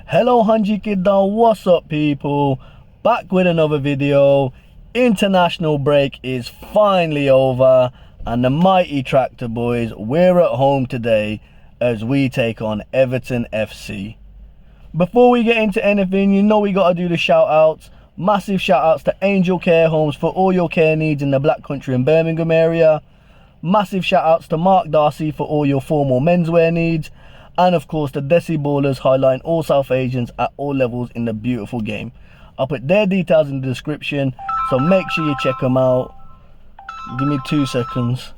Hello Hanji Kidda, what's up people? Back with another video. International break is finally over and the mighty Tractor Boys, we're at home today as we take on Everton FC. Before we get into anything, you know we got to do the shout outs. Massive shout outs to Angel Care Homes for all your care needs in the Black Country and Birmingham area. Massive shout outs to Mark Darcy for all your formal menswear needs. And of course the Desi Ballers, highlighting all South Asians at all levels in the beautiful game. I'll put their details in the description, so make sure you check them out. Give me 2 seconds.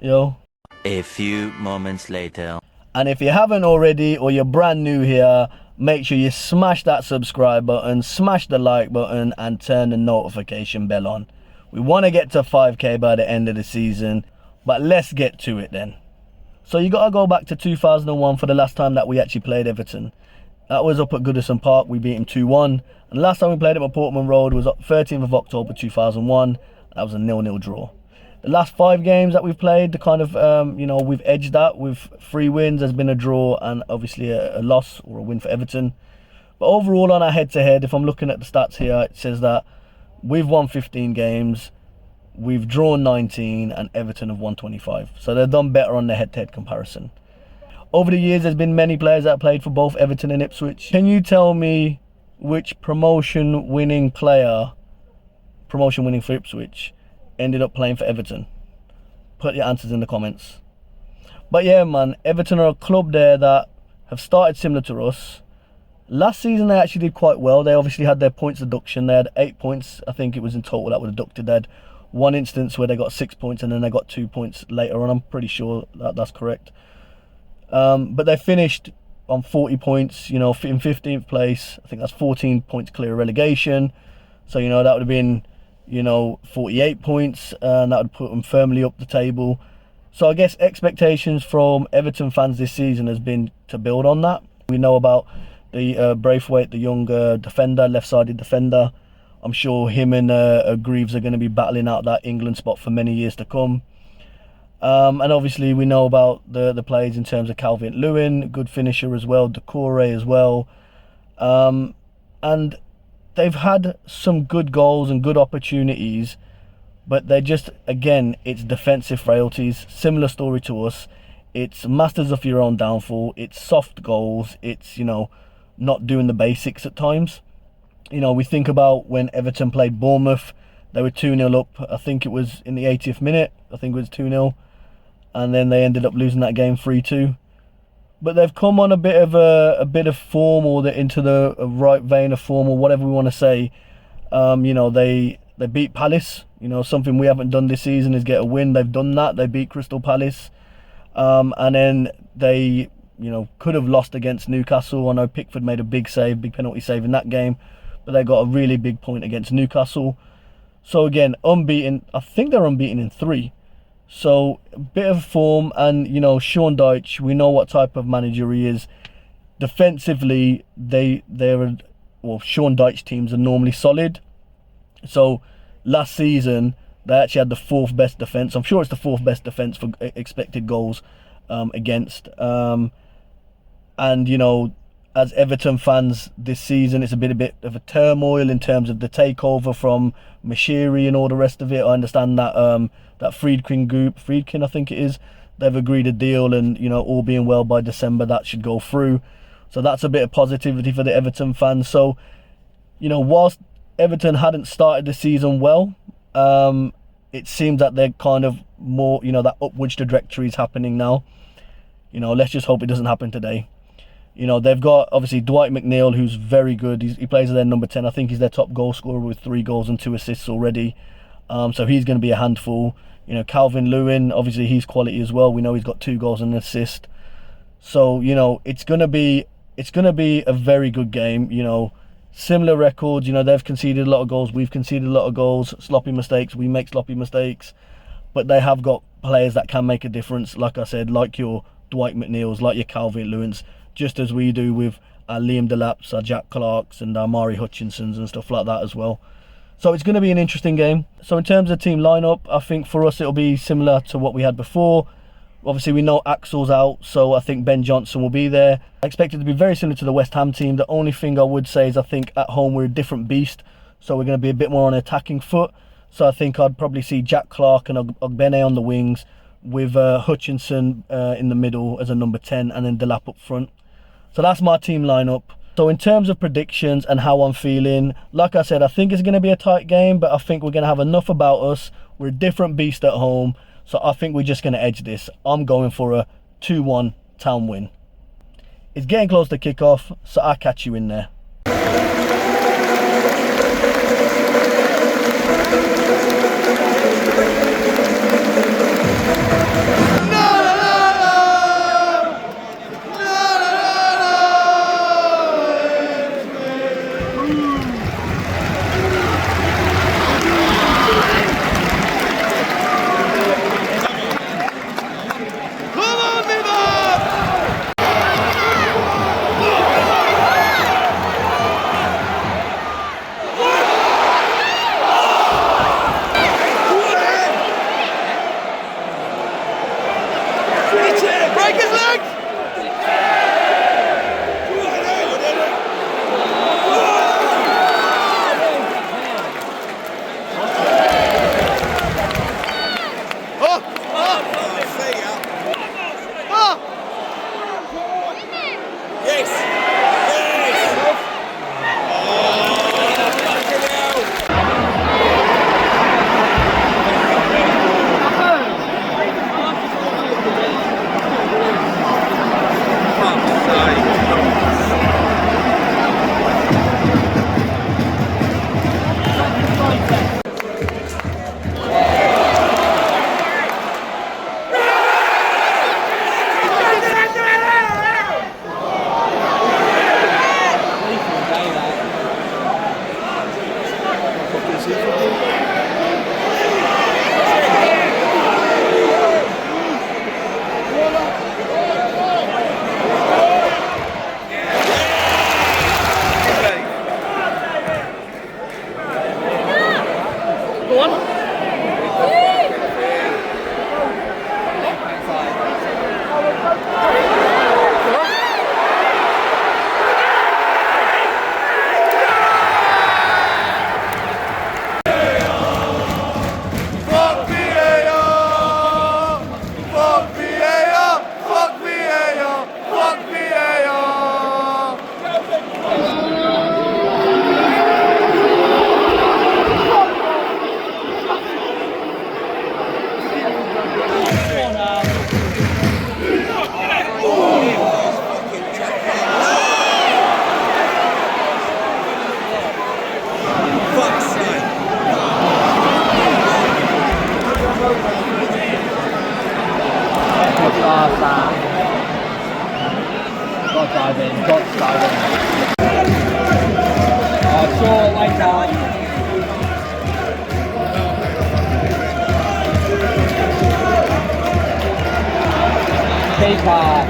Yo. A few moments later. And if you haven't already or you're brand new here, make sure you smash that subscribe button, smash the like button and turn the notification bell on. We want to get to 5k by the end of the season, but let's get to it then. So you got to go back to 2001 for the last time that we actually played Everton. That was up at Goodison Park. We beat him 2-1. And the last time we played him at Portman Road was 13th of October 2001. That was a 0-0 draw. The last 5 games that we've played, the kind of, you know, we've edged that with 3 wins. There's been a draw and obviously a loss or a win for Everton. But overall on our head-to-head, if I'm looking at the stats here, it says that we've won 15 games. We've drawn 19 and Everton have won 25. So they've done better on the head-to-head comparison. Over the years, there's been many players that have played for both Everton and Ipswich. Can you tell me which promotion-winning player, promotion-winning for Ipswich, ended up playing for Everton? Put your answers in the comments. But yeah, man, Everton are a club there that have started similar to us. Last season, they actually did quite well. They obviously had their points deduction. They had 8 points, I think it was in total, that were deducted. They had one instance where they got 6 points and then they got 2 points later on. I'm pretty sure that that's correct. But they finished on 40 points, you know, in 15th place. I think that's 14 points clear of relegation. So, you know, that would have been, you know, 48 points and that would put them firmly up the table. So I guess expectations from Everton fans this season has been to build on that. We know about the Braithwaite, the young defender, left-sided defender. I'm sure him and Greaves are going to be battling out that England spot for many years to come. And obviously we know about the players in terms of Calvert-Lewin, good finisher as well, Decore as well. And they've had some good goals and good opportunities, but they're just, again, it's defensive frailties. Similar story to us. It's masters of your own downfall. It's soft goals. It's, you know, not doing the basics at times. You know, we think about when Everton played Bournemouth, they were 2-0 up. I think it was in the 80th minute. I think it was 2-0. And then they ended up losing that game 3-2. But they've come on a bit of form, or they're into the right vein of form, or whatever we want to say. You know, they beat Palace. You know, something we haven't done this season is get a win. They've done that. They beat Crystal Palace. And then they, you know, could have lost against Newcastle. I know Pickford made a big save, big penalty save in that game. But they got a really big point against Newcastle. So again, unbeaten. I think they're unbeaten in 3. So a bit of form, and you know, Sean Dyche, we know what type of manager he is. Defensively, Sean Dyche teams are normally solid. So last season they actually had the 4th best defense. I'm sure it's the 4th best defense for expected goals against. And you know, as Everton fans this season, it's a bit of a turmoil in terms of the takeover from Mashiri and all the rest of it. I understand that that Friedkin I think it is, they've agreed a deal, and you know, all being well by December that should go through. So that's a bit of positivity for the Everton fans. So, you know, whilst Everton hadn't started the season well, it seems that they're kind of more, you know, that upwards trajectory is happening now. You know, let's just hope it doesn't happen today. You know, they've got obviously Dwight McNeil, who's very good. He plays as their number 10. I think he's their top goal scorer with 3 goals and 2 assists already. So he's going to be a handful. You know, Calvert-Lewin, obviously he's quality as well. We know he's got 2 goals and an assist. So, you know, it's going to be a very good game. You know, similar records. You know, they've conceded a lot of goals. We've conceded a lot of goals. Sloppy mistakes. We make sloppy mistakes. But they have got players that can make a difference. Like I said, like your Dwight McNeils, like your Calvert-Lewins, just as we do with our Liam Delaps, our Jack Clarks and our Mari Hutchinsons and stuff like that as well. So it's going to be an interesting game. So in terms of team lineup, I think for us it'll be similar to what we had before. Obviously, we know Axel's out, so I think Ben Johnson will be there. I expect it to be very similar to the West Ham team. The only thing I would say is I think at home we're a different beast, so we're going to be a bit more on attacking foot. So I think I'd probably see Jack Clark and Ogbene on the wings, with Hutchinson in the middle as a number 10, and then Delap up front. So that's my team lineup. So in terms of predictions and how I'm feeling, like I said, I think it's going to be a tight game, but I think we're going to have enough about us. We're a different beast at home, so I think we're just going to edge this. I'm going for a 2-1 Town win. It's getting close to kick-off, so I'll catch you in there.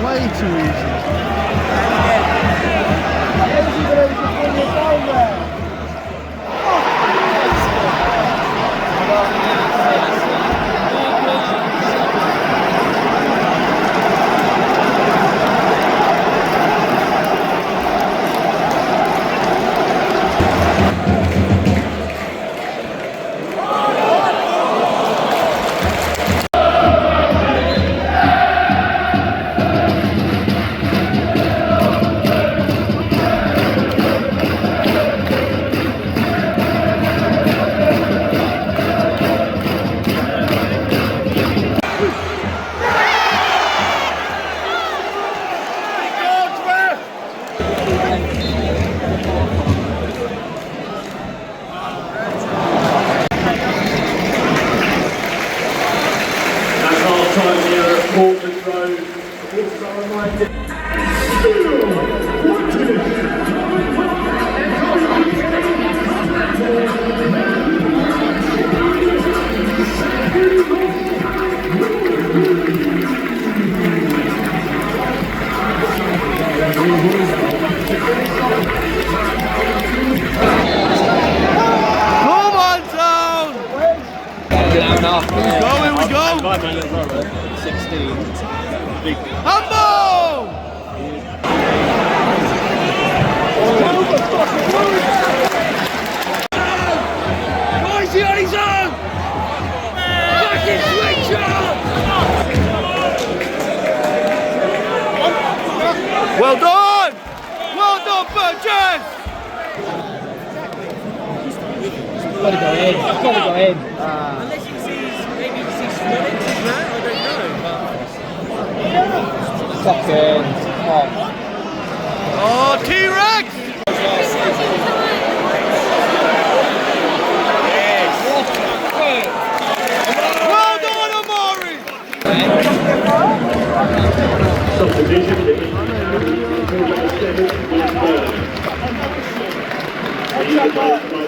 Way too easy. An hour and a half. We're going, we go. 5 minutes, 6 Humble! Why is he on his own? Fucking switch on! Well done! Well done, Burgess! Gotta go in. Gotta go in. Unless he sees, maybe he sees Swanage as that, I don't know. Fucking. Oh, T-Rex! Well done, Amari!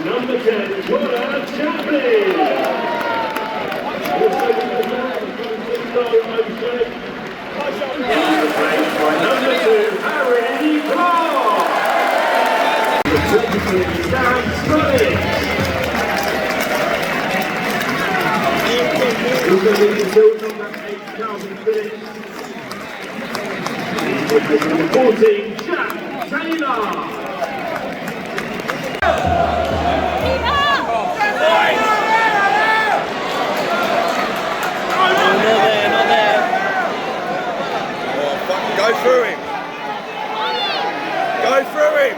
Number 10, Jordan Chaplin. By number 2, Harry Clark. Number 23, Sam Scully. Number 14, Jack Taylor. Go through him. Go through him.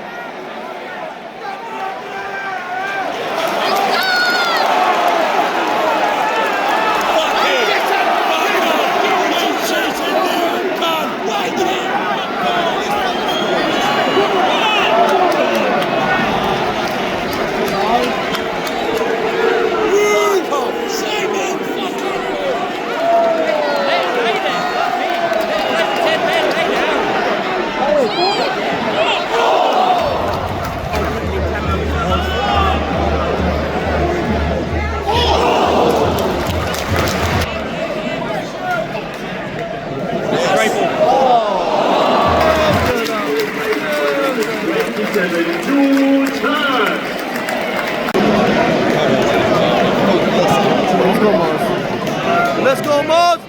Let's go, Mars!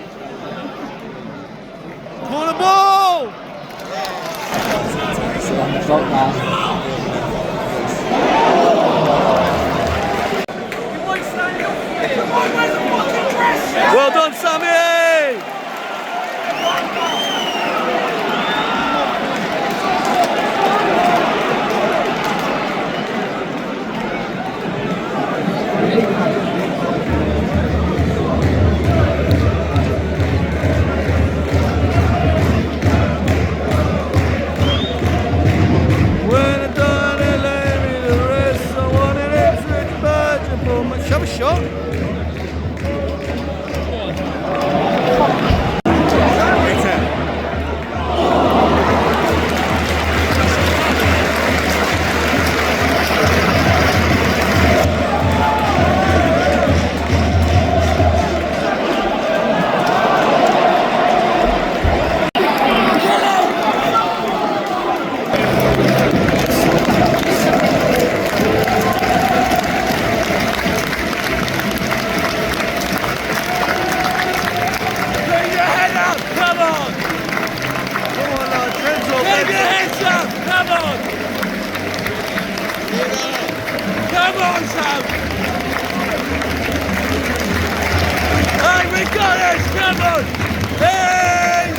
Pull the ball! Well done, Sammy! Shove a shot. Come on, Sam! Hey, we got it! Come on! Hey,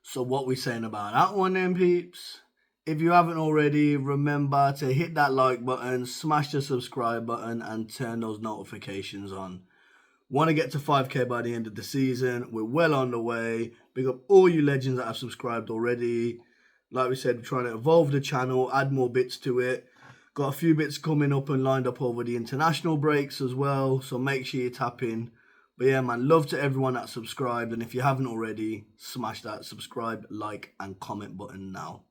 so what we saying about that one then, peeps? If you haven't already, remember to hit that like button, smash the subscribe button, and turn those notifications on. Want to get to 5k by the end of the season. We're well on the way. Big up all you legends that have subscribed already. Like we said, we're trying to evolve the channel, add more bits to it. Got a few bits coming up and lined up over the international breaks as well. So make sure you tap in. But yeah, man, love to everyone that subscribed. And if you haven't already, smash that subscribe, like, and comment button now.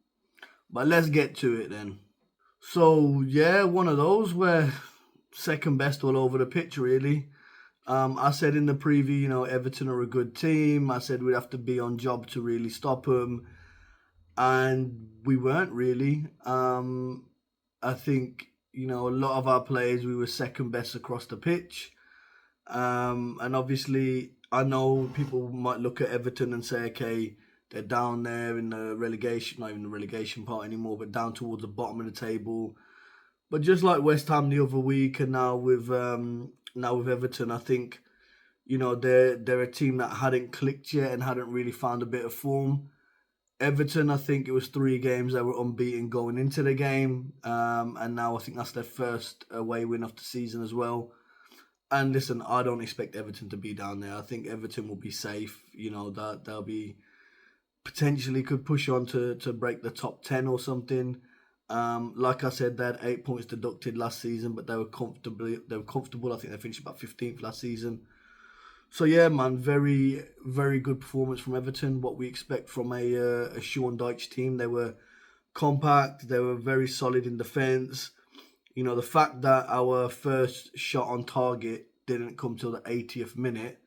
But let's get to it then. So yeah, one of those where second best all over the pitch, really. I said in the preview, you know, Everton are a good team. I said we'd have to be on job to really stop them. And we weren't really. I think, a lot of our players, we were second best across the pitch. And obviously, I know people might look at Everton and say, okay, they're down there in the relegation, not even the relegation part anymore, but down towards the bottom of the table. But just like West Ham the other week, and now with Everton, I think they're a team that hadn't clicked yet and hadn't really found a bit of form. Everton, I think it was 3 games they were unbeaten going into the game, and now I think that's their first away win of the season as well. And listen, I don't expect Everton to be down there. I think Everton will be safe. That they'll be potentially could push on to break the top 10 or something. Like I said, they had 8 points deducted last season, but they were comfortable. I think they finished about 15th last season. So yeah, man, very, very good performance from Everton. What we expect from a Sean Dyche team. They were compact. They were very solid in defence. The fact that our first shot on target didn't come till the 80th minute,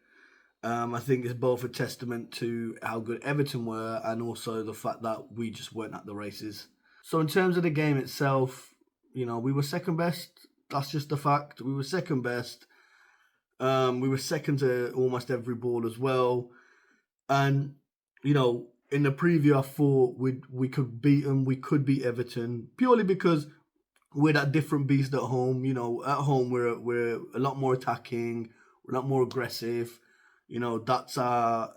I think is both a testament to how good Everton were and also the fact that we just weren't at the races. So in terms of the game itself, we were second best. That's just the fact. We were second best. We were second to almost every ball as well. And, in the preview, I thought we could beat them. We could beat Everton purely because we're that different beast at home. At home we're a lot more attacking, we're a lot more aggressive. That's our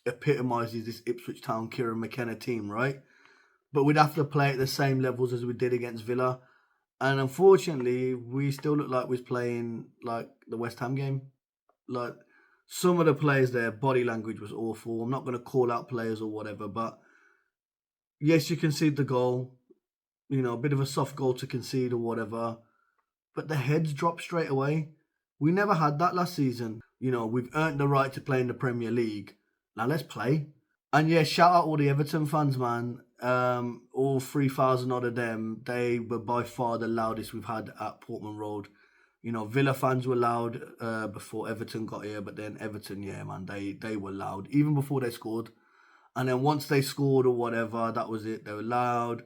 epitomizes this Ipswich Town Kieran McKenna team, right? But we'd have to play at the same levels as we did against Villa. And unfortunately, we still look like we're playing like the West Ham game. Like some of the players, their body language was awful. I'm not going to call out players or whatever, but yes, you concede the goal. A bit of a soft goal to concede or whatever. But the heads drop straight away. We never had that last season. We've earned the right to play in the Premier League. Now let's play. And yeah, shout out all the Everton fans, man. All 3,000 odd of them, they were by far the loudest we've had at Portman Road. Villa fans were loud before Everton got here, but then Everton, yeah, man, they were loud even before they scored. And then once they scored or whatever, that was it. They were loud.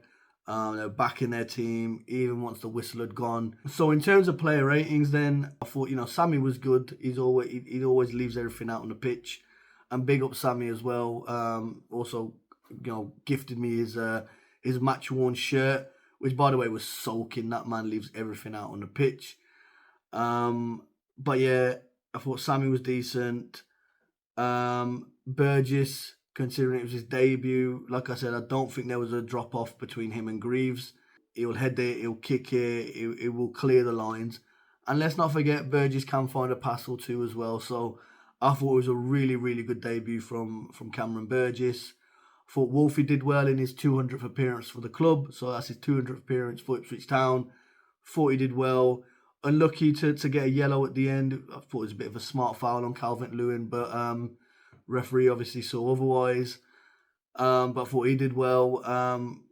They were backing their team, even once the whistle had gone. So in terms of player ratings, then I thought, Sammy was good. He always leaves everything out on the pitch, and big up Sammy as well. Also, gifted me his match worn shirt, which by the way was soaking. That man leaves everything out on the pitch. But yeah, I thought Sammy was decent. Burgess, considering it was his debut, like I said, I don't think there was a drop off between him and Greaves. He'll head it, he'll kick it, it will clear the lines. And let's not forget, Burgess can find a pass or two as well. So I thought it was a really, really good debut from Cameron Burgess. I thought Wolfie did well in his 200th appearance for the club. So that's his 200th appearance for Ipswich Town. Thought he did well. Unlucky to get a yellow at the end. I thought it was a bit of a smart foul on Calvert-Lewin, but referee obviously saw otherwise. But I thought he did well.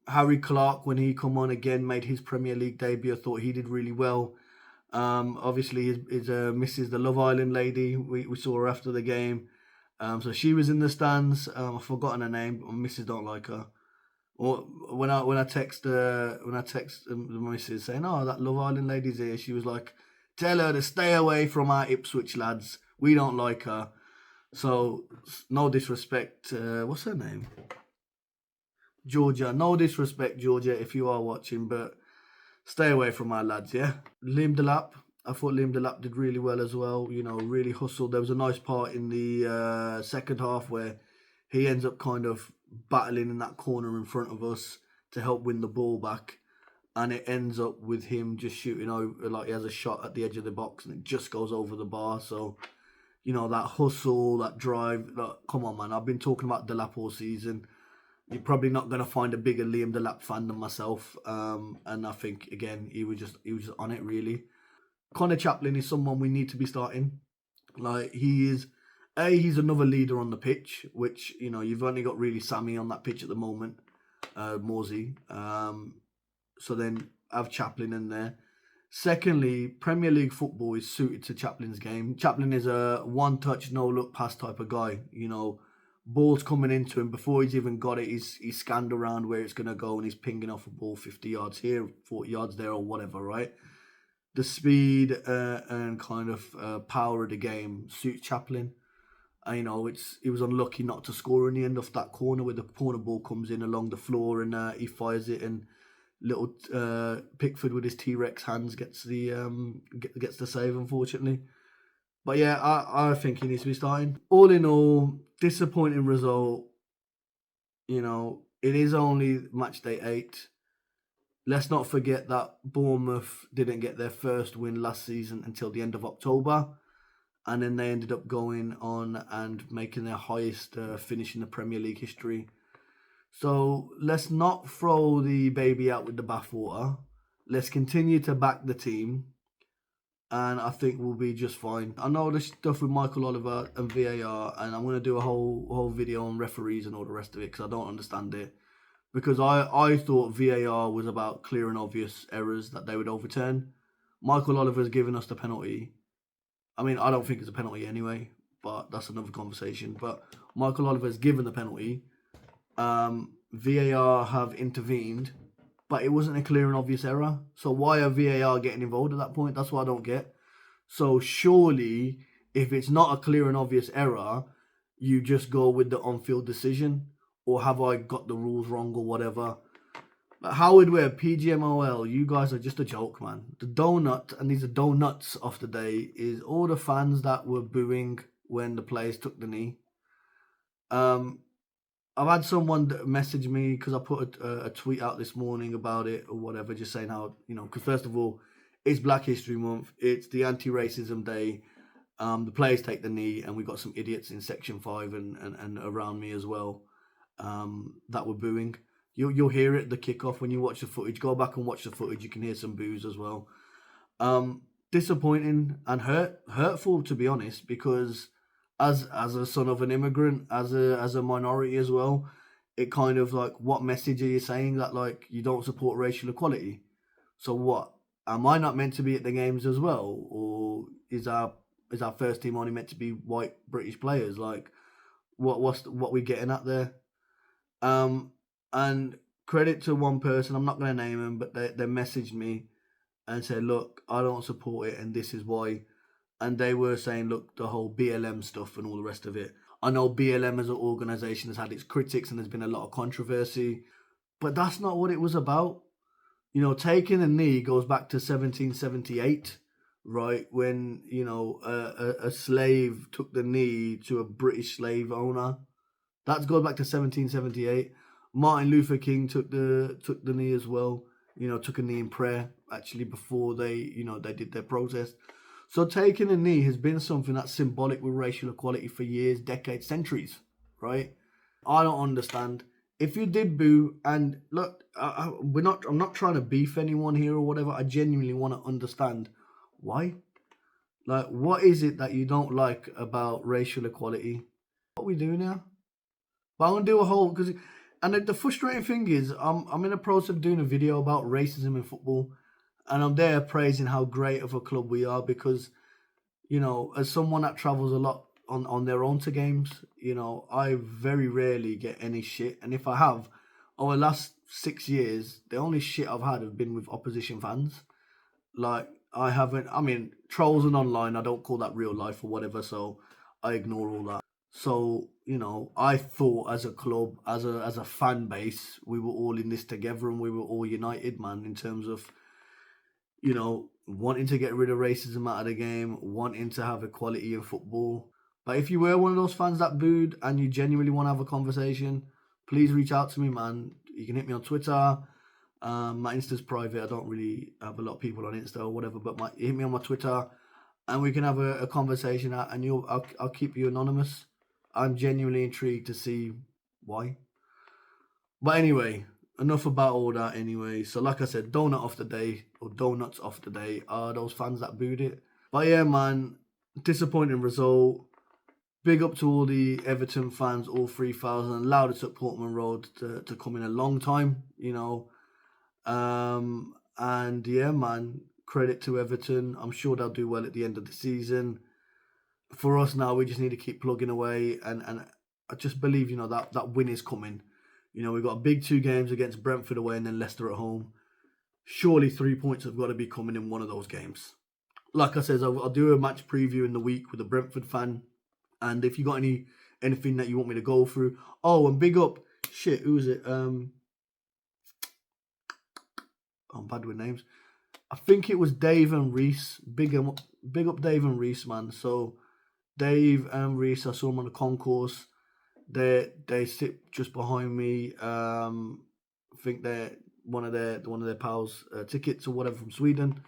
Harry Clark, when he come on again, made his Premier League debut. I thought he did really well. Obviously, his Mrs. the Love Island lady, we saw her after the game. So she was in the stands. I've forgotten her name, but my Mrs. don't like her. Or when I text the Mrs. saying, "Oh, that Love Island lady's here," she was like, "Tell her to stay away from our Ipswich lads. We don't like her." So no disrespect. What's her name? Georgia. No disrespect, Georgia, if you are watching, but stay away from our lads, yeah? Liam Delap. I thought Liam Delap did really well as well. Really hustled. There was a nice part in the second half where he ends up kind of battling in that corner in front of us to help win the ball back. And it ends up with him just shooting over, like he has a shot at the edge of the box and it just goes over the bar. So, that hustle, that drive. Come on, man. I've been talking about Delap all season. You're probably not going to find a bigger Liam Delap fan than myself. And I think, again, he was just on it, really. Connor Chaplin is someone we need to be starting. Like, he's another leader on the pitch, which, you've only got really Sammy on that pitch at the moment, Morsey. So then have Chaplin in there. Secondly, Premier League football is suited to Chaplin's game. Chaplin is a one-touch, no-look pass type of guy. ball's coming into him before he's even got it. He's scanned around where it's going to go and he's pinging off a ball 50 yards here, 40 yards there, or whatever, right? The speed and kind of power of the game suits Chaplin. You know, he was unlucky not to score in the end of that corner where the corner ball comes in along the floor and he fires it, and little Pickford with his T-Rex hands gets the save, unfortunately. But yeah, I think he needs to be starting. All in all, disappointing result. You know, it is only match day 8. Let's not forget that Bournemouth didn't get their first win last season until the end of October. And then they ended up going on and making their highest finish in the Premier League history. So let's not throw the baby out with the bathwater. Let's continue to back the team. And I think we'll be just fine. I know the stuff with Michael Oliver and VAR, and I'm going to do a whole video on referees and all the rest of it because I don't understand it. Because I thought VAR was about clear and obvious errors that they would overturn. Michael Oliver's given us the penalty. I mean, I don't think it's a penalty anyway, but that's another conversation. But Michael Oliver's given the penalty. VAR have intervened, but it wasn't a clear and obvious error. So why are VAR getting involved at that point? That's what I don't get. So surely, if it's not a clear and obvious error, you just go with the on-field decision. Or have I got the rules wrong or whatever? But Howard Webb, PGMOL, you guys are just a joke, man. The donut, and these are donuts of the day, is all the fans that were booing when the players took the knee. I've had someone message me because I put a tweet out this morning about it or whatever, just saying how, you know, because first of all, it's Black History Month. It's the anti-racism day. The players take the knee, and we got some idiots in Section 5 and around me as well that were booing. You'll hear it, the kickoff, when you watch the footage. Go back and watch the footage. You can hear some boos as well. Disappointing and hurtful, to be honest, because as a son of an immigrant, as a minority as well, it kind of like, what message are you saying that like you don't support racial equality? So what? Am I not meant to be at the games as well, or is our first team only meant to be white British players? Like, what we getting at there? And credit to one person, I'm not going to name him, but they messaged me and said, look, I don't support it and this is why. And they were saying, look, the whole BLM stuff and all the rest of it. I know BLM as an organisation has had its critics and there's been a lot of controversy, but that's not what it was about. You know, taking a knee goes back to 1778, right? When, you know, a slave took the knee to a British slave owner. That goes back to 1778. Martin Luther King took the knee as well. You know, took a knee in prayer actually before they did their protest. So taking a knee has been something that's symbolic with racial equality for years, decades, centuries, right? I don't understand. If you did boo, and look, I'm not trying to beef anyone here or whatever. I genuinely want to understand why. Like, what is it that you don't like about racial equality? What are we doing now? But I'm gonna do a whole and the frustrating thing is, I'm in the process of doing a video about racism in football, and I'm there praising how great of a club we are because, you know, as someone that travels a lot on their own to games, you know, I very rarely get any shit, and if I have, over the last 6 years, the only shit I've had have been with opposition fans. Like, I haven't. I mean, trolls and online, I don't call that real life or whatever, so I ignore all that. So, you know, I thought as a club, as a fan base, we were all in this together and we were all united, man, in terms of, you know, wanting to get rid of racism out of the game, wanting to have equality in football. But if you were one of those fans that booed and you genuinely want to have a conversation, please reach out to me, man. You can hit me on Twitter. My Insta's private. I don't really have a lot of people on Insta or whatever, but hit me on my Twitter and we can have a conversation and I'll keep you anonymous. I'm genuinely intrigued to see why. But anyway, enough about all that anyway. So like I said, donut of the day, or donuts of the day, are those fans that booed it. But yeah, man, disappointing result. Big up to all the Everton fans, all 3,000. Loudest at Portman Road to come in a long time, you know. And yeah, man, credit to Everton. I'm sure they'll do well at the end of the season. For us now, we just need to keep plugging away and I just believe, you know, that win is coming. You know, we've got a big 2 games against Brentford away and then Leicester at home. Surely 3 points have got to be coming in one of those games. Like I said, I'll do a match preview in the week with a Brentford fan. And if you got anything that you want me to go through. Oh, and big up, shit, who is it? I'm bad with names. I think it was Dave and Reese. Big up Dave and Reese, man. So Dave and Reese, I saw them on the concourse. They sit just behind me. I think they're one of their pals' tickets or whatever from Sweden.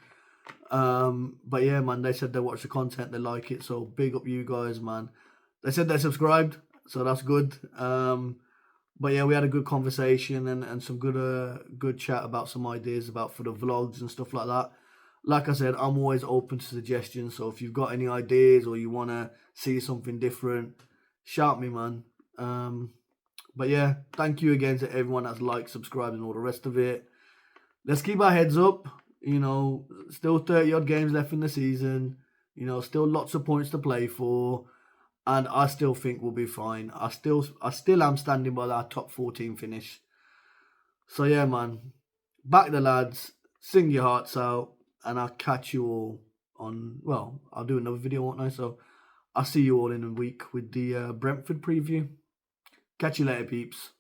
But yeah, man, they said they watch the content, they like it. So big up you guys, man. They said they subscribed, so that's good. But yeah, we had a good conversation and some good chat about some ideas about for the vlogs and stuff like that. Like I said, I'm always open to suggestions. So if you've got any ideas or you want to see something different, shout me, man. But yeah, thank you again to everyone that's liked, subscribed, and all the rest of it. Let's keep our heads up. You know, still 30 odd games left in the season. You know, still lots of points to play for. And I still think we'll be fine. I still am standing by that top 14 finish. So yeah, man. Back the lads. Sing your hearts out. And I'll catch you all on, well, I'll do another video, won't I? So I'll see you all in a week with the Brentford preview. Catch you later, peeps.